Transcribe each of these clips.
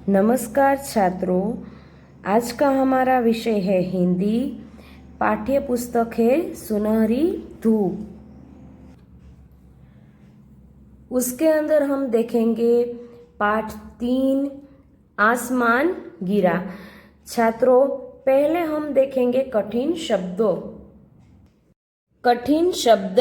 नमस्कार छात्रों, आज का हमारा विषय है हिंदी। पाठ्य पुस्तक है सुनहरी धूप। उसके अंदर हम देखेंगे पाठ 3 आसमान गिरा। छात्रों, पहले हम देखेंगे कठिन शब्दों। कठिन शब्द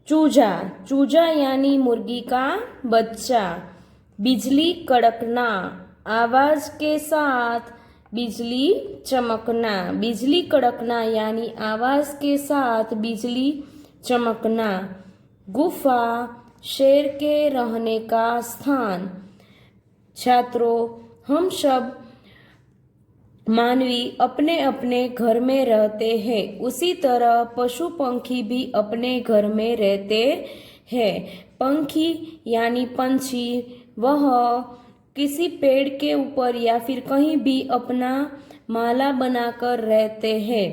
चूजा। चूजा यानी मुर्गी का बच्चा। बिजली कड़कना, आवाज के साथ बिजली चमकना। बिजली कड़कना यानी आवाज के साथ बिजली चमकना। गुफा, शेर के रहने का स्थान। छात्रों, हम सब मानवी अपने अपने घर में रहते हैं, उसी तरह पशु पंखी भी अपने घर में रहते हैं। पंखी यानी पंछी वह किसी पेड़ के ऊपर या फिर कहीं भी अपना माला बनाकर रहते हैं।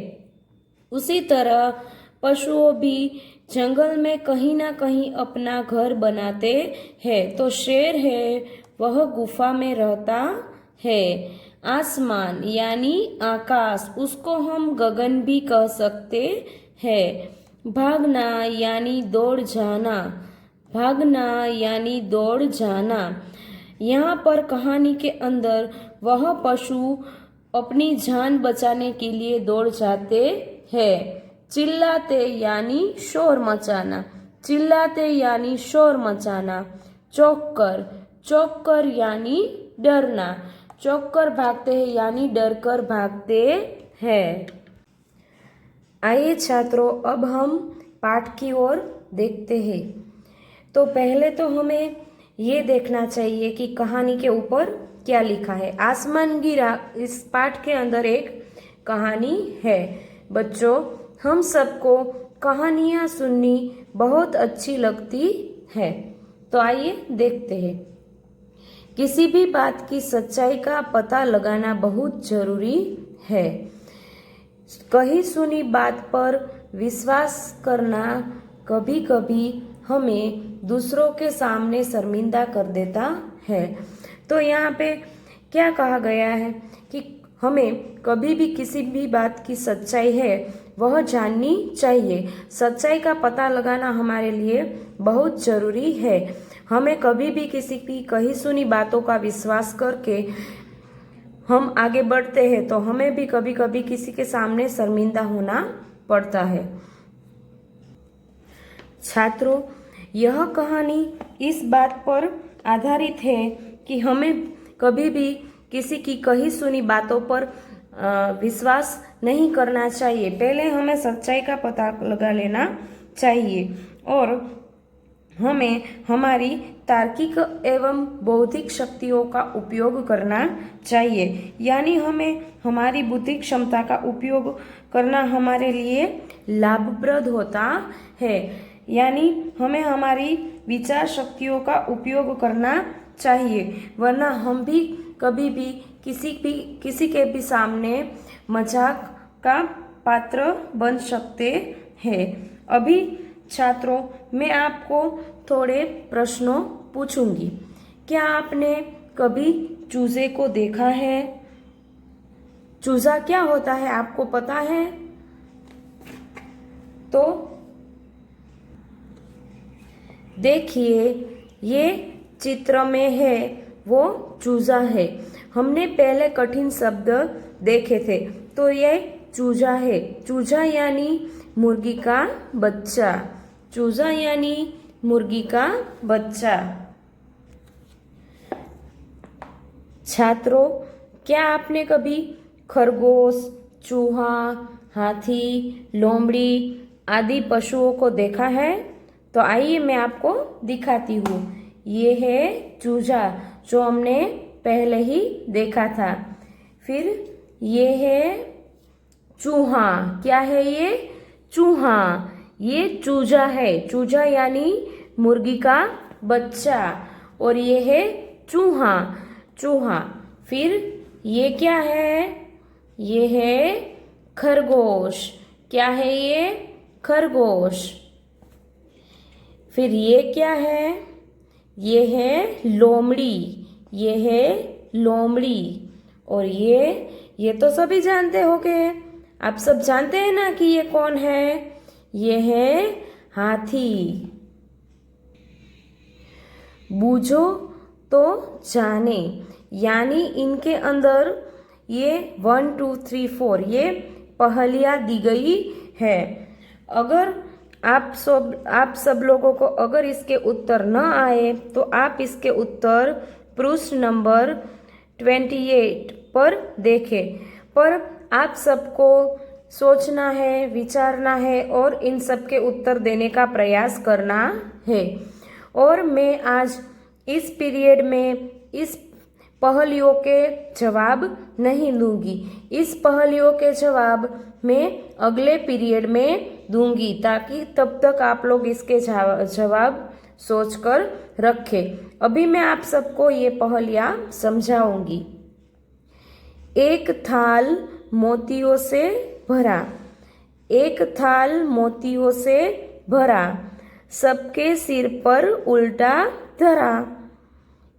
उसी तरह पशुओं भी जंगल में कहीं ना कहीं अपना घर बनाते हैं। तो शेर है वह गुफा में रहता है। आसमान यानी आकाश, उसको हम गगन भी कह सकते हैं। भागना यानी दौड़ जाना। भागना यानी दौड़ जाना। यहाँ पर कहानी के अंदर वह पशु अपनी जान बचाने के लिए दौड़ जाते हैं। चिल्लाते यानी शोर मचाना। चिल्लाते यानी शोर मचाना। चौंक कर यानी डरना। चौंक कर भागते हैं यानी डर कर भागते हैं। आइए छात्रों, अब हम पाठ की ओर देखते हैं। तो पहले तो हमें ये देखना चाहिए कि कहानी के ऊपर क्या लिखा है। आसमान गिरा, इस पाठ के अंदर एक कहानी है। बच्चों, हम सबको कहानियाँ सुननी बहुत अच्छी लगती है। तो आइए देखते हैं। किसी भी बात की सच्चाई का पता लगाना बहुत जरूरी है। कही सुनी बात पर विश्वास करना कभी कभी हमें दूसरों के सामने शर्मिंदा कर देता है। तो यहाँ पे क्या कहा गया है कि हमें कभी भी किसी भी बात की सच्चाई है वह जाननी चाहिए। सच्चाई का पता लगाना हमारे लिए बहुत जरूरी है। हमें कभी भी किसी की कही सुनी बातों का विश्वास करके हम आगे बढ़ते हैं तो हमें भी कभी कभी किसी के सामने शर्मिंदा होना पड़ता है। छात्रों, यह कहानी इस बात पर आधारित है कि हमें कभी भी किसी की कही सुनी बातों पर विश्वास नहीं करना चाहिए। पहले हमें सच्चाई का पता लगा लेना चाहिए और हमें हमारी तार्किक एवं बौद्धिक शक्तियों का उपयोग करना चाहिए। यानी हमें हमारी बुद्धि क्षमता का उपयोग करना हमारे लिए लाभप्रद होता है। यानी हमें हमारी विचार शक्तियों का उपयोग करना चाहिए, वरना हम भी कभी भी किसी के भी सामने मजाक का पात्र बन सकते हैं। अभी छात्रों, मैं आपको थोड़े प्रश्नों पूछूंगी। क्या आपने कभी चूजे को देखा है? चूजा क्या होता है आपको पता है? तो देखिए, ये चित्र में है वो चूजा है। हमने पहले कठिन शब्द देखे थे, तो ये चूजा है। चूजा यानी मुर्गी का बच्चा। चूजा यानी मुर्गी का बच्चा। छात्रों, क्या आपने कभी खरगोश, चूहा, हाथी, लोमड़ी आदि पशुओं को देखा है? तो आइए मैं आपको दिखाती हूँ। ये है चूजा जो हमने पहले ही देखा था। फिर ये है चूहा। क्या है ये? चूहा। ये चूजा है। चूजा यानी मुर्गी का बच्चा। और ये है चूहा। चूहा। फिर ये क्या है? ये है खरगोश। क्या है ये? खरगोश। फिर ये क्या है? ये है लोमड़ी। ये है लोमड़ी। और ये तो सभी जानते होंगे, आप सब जानते हैं ना कि ये कौन है? ये है हाथी। बूझो तो जाने, यानी इनके अंदर ये 1 2 3 4 ये पहेलियाँ दी गई है। अगर आप सब लोगों को अगर इसके उत्तर न आए तो आप इसके उत्तर पृष्ठ नंबर 28 पर देखें। पर आप सबको सोचना है, विचारना है और इन सब के उत्तर देने का प्रयास करना है। और मैं आज इस पीरियड में इस पहेलियों के जवाब नहीं दूंगी। इस पहेलियों के जवाब मैं अगले पीरियड में दूंगी, ताकि तब तक आप लोग इसके जवाब सोचकर रखें। अभी मैं आप सबको ये पहेलियाँ समझाऊंगी। एक थाल मोतियों से भरा, एक थाल मोतियों से भरा, सबके सिर पर उल्टा धरा।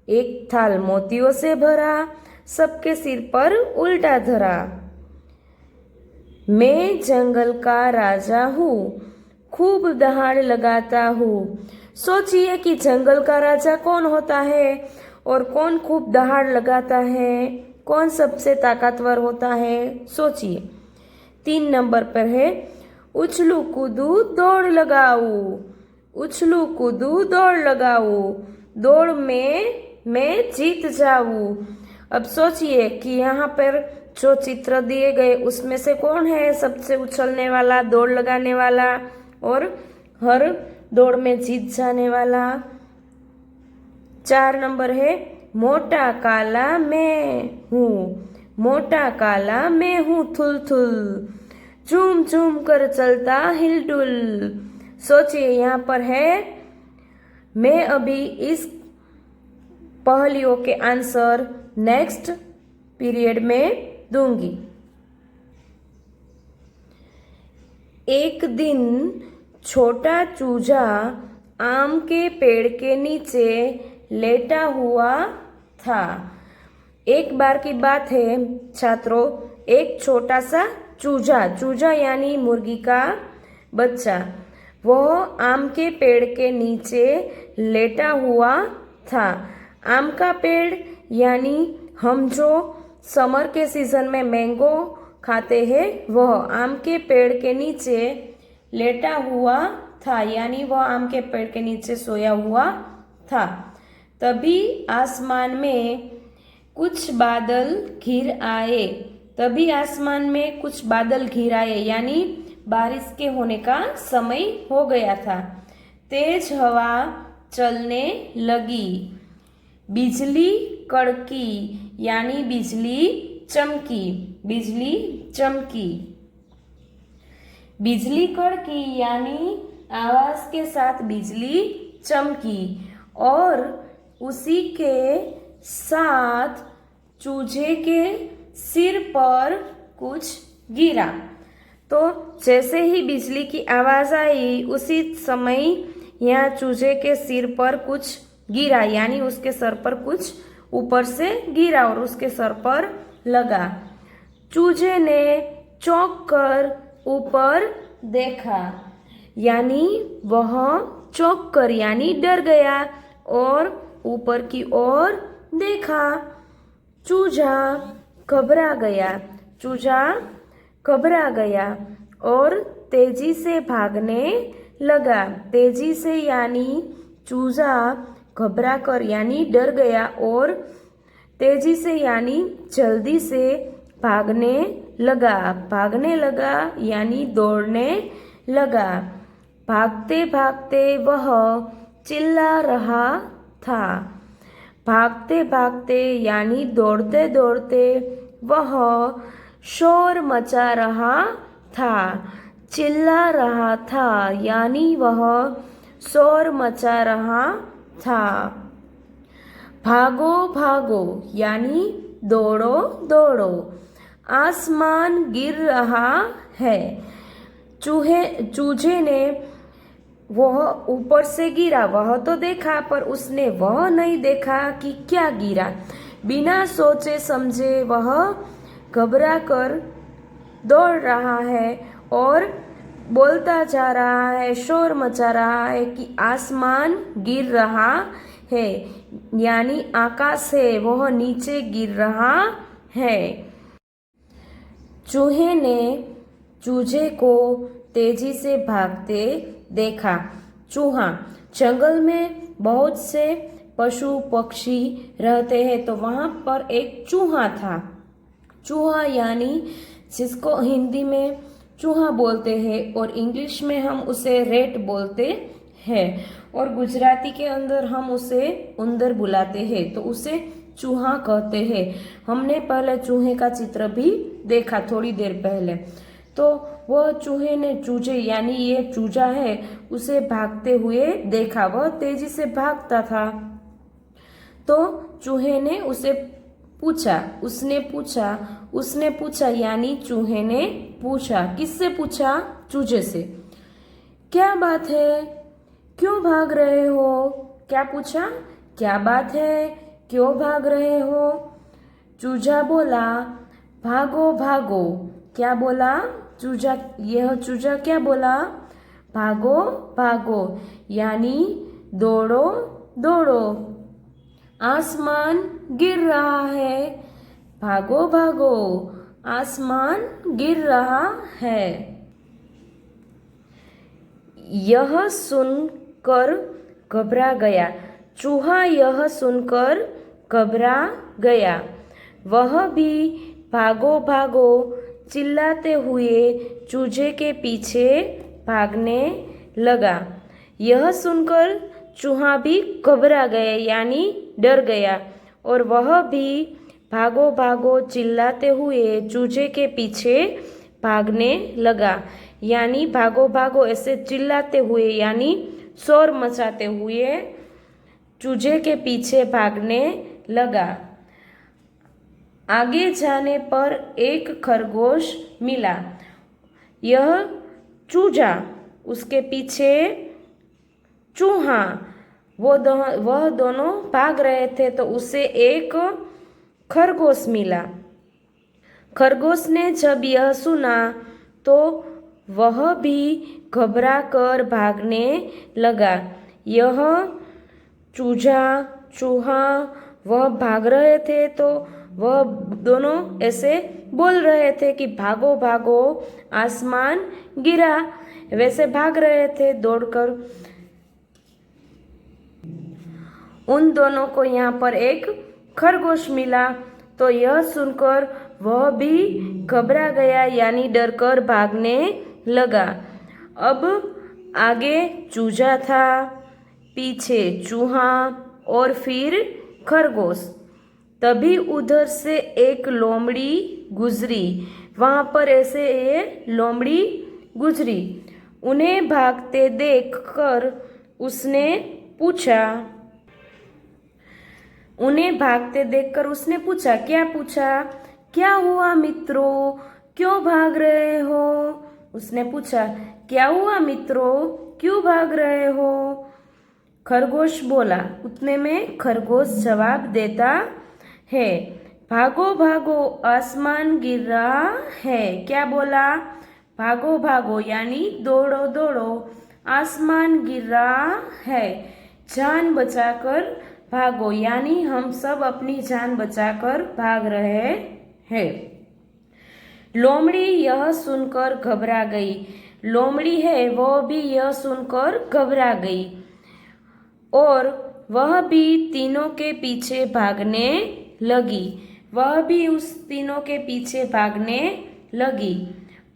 एक थाल मोतियों से भरा, सबके सिर पर उल्टा धरा। मैं जंगल का राजा हूँ, खूब दहाड़ लगाता हूँ। सोचिए कि जंगल का राजा कौन होता है और कौन खूब दहाड़ लगाता है, कौन सबसे ताकतवर होता है, सोचिए। 3 नंबर पर है उछलू कूदू दौड़ लगाऊ, उछलू कूदू दौड़ लगाऊ, दौड़ में मैं जीत जाऊं। अब सोचिए कि यहाँ पर जो चित्र दिए गए उसमें से कौन है सबसे उछलने वाला, दौड़ लगाने वाला और हर दौड़ में जीत जाने वाला? 4 नंबर है मोटा काला मैं हूँ, मोटा काला मैं हूँ थुल थुल, झूम झूम कर चलता हिलडुल। सोचिए यहाँ पर है, मैं अभी इस पहेलियों के आंसर नेक्स्ट पीरियड में दूंगी। एक दिन छोटा चूजा आम के पेड़ के नीचे लेटा हुआ था। एक बार की बात है छात्रों, एक छोटा सा चूजा, चूजा यानी मुर्गी का बच्चा, वह आम के पेड़ के नीचे लेटा हुआ था। आम का पेड़ यानी हम जो समर के सीजन में मैंगो खाते हैं, वह आम के पेड़ के नीचे लेटा हुआ था, यानी वह आम के पेड़ के नीचे सोया हुआ था। तभी आसमान में कुछ बादल घिर आए, तभी आसमान में कुछ बादल घिर आए, यानी बारिश के होने का समय हो गया था। तेज हवा चलने लगी, बिजली कड़की यानी बिजली चमकी, बिजली चमकी, बिजली कड़की यानी आवाज के साथ बिजली चमकी, और उसी के साथ चूजे के सिर पर कुछ गिरा। तो जैसे ही बिजली की आवाज आई उसी समय यहाँ चूजे के सिर पर कुछ गिरा, यानी उसके सर पर कुछ ऊपर से गिरा और उसके सर पर लगा। चूजे ने चौंक कर ऊपर देखा, यानी वह चौंक कर यानी डर गया और ऊपर की ओर देखा। चूजा घबरा गया, चूजा घबरा गया और तेजी से भागने लगा। तेजी से यानी चूजा घबरा कर यानी डर गया और तेजी से यानी जल्दी से भागने लगा। भागने लगा यानी दौड़ने लगा। भागते भागते वह चिल्ला रहा था। भागते भागते यानी दौड़ते दौड़ते वह शोर मचा रहा था। चिल्ला रहा था यानी वह शोर मचा रहा था। भागो भागो यानी दौड़ो दौड़ो। आसमान गिर रहा है। चूजे ने वह ऊपर से गिरा, वह तो देखा पर उसने वह नहीं देखा कि क्या गिरा। बिना सोचे समझे वह घबरा कर दौड़ रहा है और बोलता जा रहा है, शोर मचा रहा है कि आसमान गिर रहा है, यानी आकाश है वह नीचे गिर रहा है। चूहे ने चूजे को तेजी से भागते देखा। चूहा, जंगल में बहुत से पशु पक्षी रहते हैं, तो वहां पर एक चूहा था। चूहा यानी जिसको हिंदी में चूहा बोलते हैं और इंग्लिश में हम उसे रेट बोलते हैं और गुजराती के अंदर हम उसे उंदर बुलाते हैं, तो उसे चूहा कहते हैं। हमने पहले चूहे का चित्र भी देखा थोड़ी देर पहले। तो वह चूहे ने चूजे यानी ये चूजा है उसे भागते हुए देखा। वह तेजी से भागता था, तो चूहे ने उसे पूछा, उसने पूछा यानी चूहे ने पूछा। किससे पूछा? चूजे से। क्या बात है, क्यों भाग रहे हो? क्या पूछा? क्या बात है, क्यों भाग रहे हो? चूजा बोला, भागो भागो। क्या बोला चूजा? यह चूजा क्या बोला? भागो भागो यानी दौड़ो दौड़ो, आसमान गिर रहा है। भागो भागो, आसमान गिर रहा है। यह सुनकर घबरा गया। चूहा यह सुनकर घबरा गया। वह भी भागो भागो चिल्लाते हुए चूजे के पीछे भागने लगा। यह सुनकर चूहा भी घबरा गया यानी डर गया और वह भी भागो भागो चिल्लाते हुए चूजे के पीछे भागने लगा। यानी भागो भागो ऐसे चिल्लाते हुए यानी शोर मचाते हुए चूजे के पीछे भागने लगा। आगे जाने पर एक खरगोश मिला। यह चूजा, उसके पीछे चूहा, वह दोनों भाग रहे थे, तो उसे एक खरगोश मिला। खरगोश ने जब यह सुना तो वह भी घबरा कर भागने लगा। यह चूजा चूहा वह भाग रहे थे, तो वह दोनों ऐसे बोल रहे थे कि भागो भागो आसमान गिरा, वैसे भाग रहे थे दौड़कर। उन दोनों को यहाँ पर एक खरगोश मिला, तो यह सुनकर वह भी घबरा गया यानी डरकर भागने लगा। अब आगे चूजा था, पीछे चूहा और फिर खरगोश। तभी उधर से एक लोमड़ी गुजरी। वहाँ पर ऐसे ये लोमड़ी गुजरी। उन्हें भागते देखकर उसने पूछा, क्या पूछा? क्या हुआ मित्रों, क्यों भाग रहे हो? उसने पूछा, क्या हुआ मित्रों, क्यों भाग रहे हो? खरगोश बोला। उतने में खरगोश जवाब देता है, भागो भागो आसमान गिर रहा है। क्या बोला? भागो भागो यानी दौड़ो दौड़ो, आसमान गिर रहा है। जान बचाकर भागो यानी हम सब अपनी जान बचाकर भाग रहे हैं। लोमड़ी यह सुनकर घबरा गई। लोमड़ी है वह भी यह सुनकर घबरा गई और वह भी तीनों के पीछे भागने लगी। उस तीनों के पीछे भागने लगी।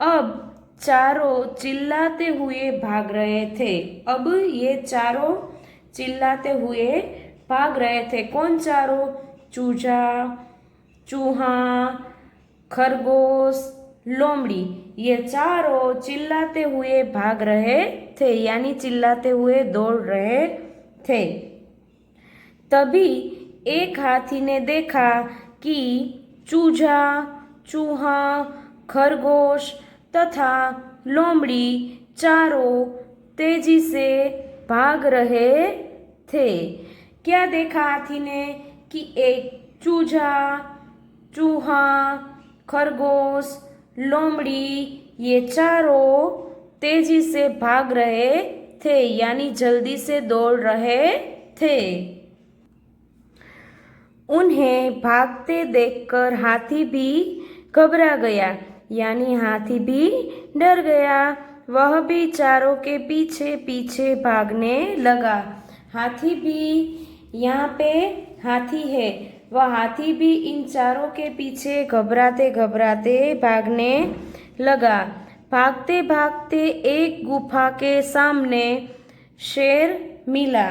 अब चारों चिल्लाते हुए भाग रहे थे। अब ये चारों चिल्लाते हुए भाग रहे थे। कौन चारों? चूजा, चूहा, खरगोश, लोमड़ी, ये चारों चिल्लाते हुए भाग रहे थे यानी चिल्लाते हुए दौड़ रहे थे। तभी एक हाथी ने देखा कि चूजा, चूहा, खरगोश तथा लोमड़ी चारों तेजी से भाग रहे थे। क्या देखा हाथी ने कि एक चूजा, चूहा, खरगोश, लोमड़ी ये चारों तेजी से भाग रहे थे, यानी जल्दी से दौड़ रहे थे। उन्हें भागते देखकर हाथी भी घबरा गया, यानी हाथी भी डर गया। वह भी चारों के पीछे पीछे भागने लगा। हाथी भी, यहाँ पे हाथी है, वह हाथी भी इन चारों के पीछे घबराते घबराते भागने लगा। भागते भागते एक गुफा के सामने शेर मिला।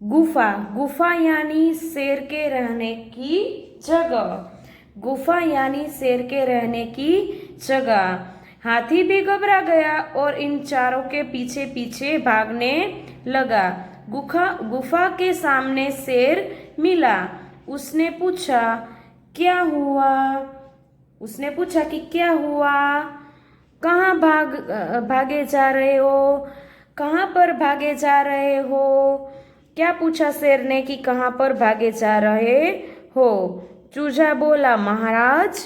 गुफा, गुफा यानी शेर के रहने की जगह। गुफा यानी शेर के रहने की जगह। हाथी भी घबरा गया और इन चारों के पीछे पीछे भागने लगा। गुफा के सामने शेर मिला। उसने पूछा क्या हुआ? उसने पूछा कि क्या हुआ? कहाँ भागे जा रहे हो? कहाँ पर भागे जा रहे हो? क्या पूछा शेर ने कि कहाँ पर भागे जा रहे हो? चूजा बोला महाराज,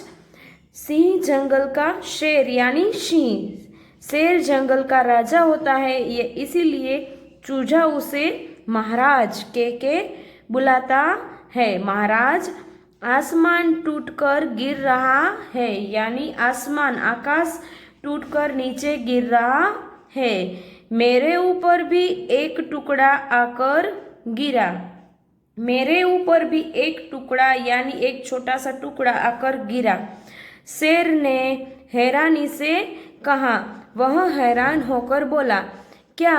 सिंह जंगल का शेर यानी सिंह, शेर जंगल का राजा होता है, ये इसीलिए चूजा उसे महाराज के बुलाता है। महाराज, आसमान टूटकर गिर रहा है, यानी आसमान, आकाश टूटकर नीचे गिर रहा है। मेरे ऊपर भी एक टुकड़ा आकर गिरा। मेरे ऊपर भी एक टुकड़ा यानी एक छोटा सा टुकड़ा आकर गिरा। शेर ने हैरानी से कहा। वह हैरान होकर बोला, क्या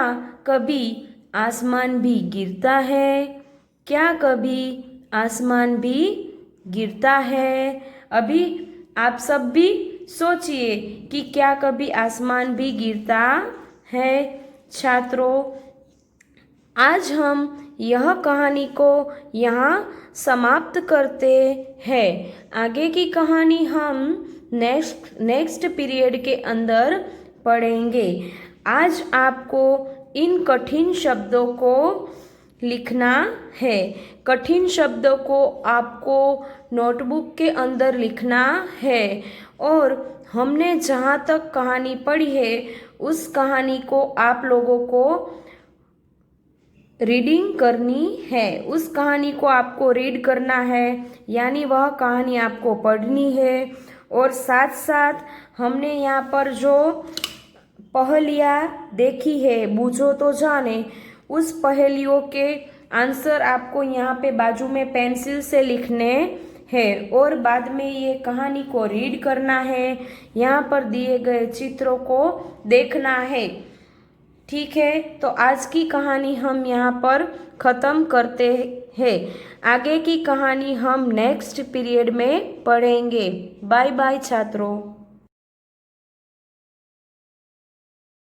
कभी आसमान भी गिरता है? क्या कभी आसमान भी गिरता है? अभी आप सब भी सोचिए कि क्या कभी आसमान भी गिरता है। छात्रों, आज हम यह कहानी को यहाँ समाप्त करते हैं। आगे की कहानी हम नेक्स्ट पीरियड के अंदर पढ़ेंगे। आज आपको इन कठिन शब्दों को लिखना है। कठिन शब्दों को आपको नोटबुक के अंदर लिखना है और हमने जहाँ तक कहानी पढ़ी है उस कहानी को आप लोगों को रीडिंग करनी है। उस कहानी को आपको रीड करना है, यानी वह कहानी आपको पढ़नी है। और साथ साथ हमने यहाँ पर जो पहेलियाँ देखी है, बूझो तो जाने, उस पहेलियों के आंसर आपको यहाँ पे बाजू में पेंसिल से लिखने हैं और बाद में ये कहानी को रीड करना है। यहाँ पर दिए गए चित्रों को देखना है। ठीक है, तो आज की कहानी हम यहाँ पर ख़त्म करते हैं। आगे की कहानी हम नेक्स्ट पीरियड में पढ़ेंगे। बाय बाय छात्रों।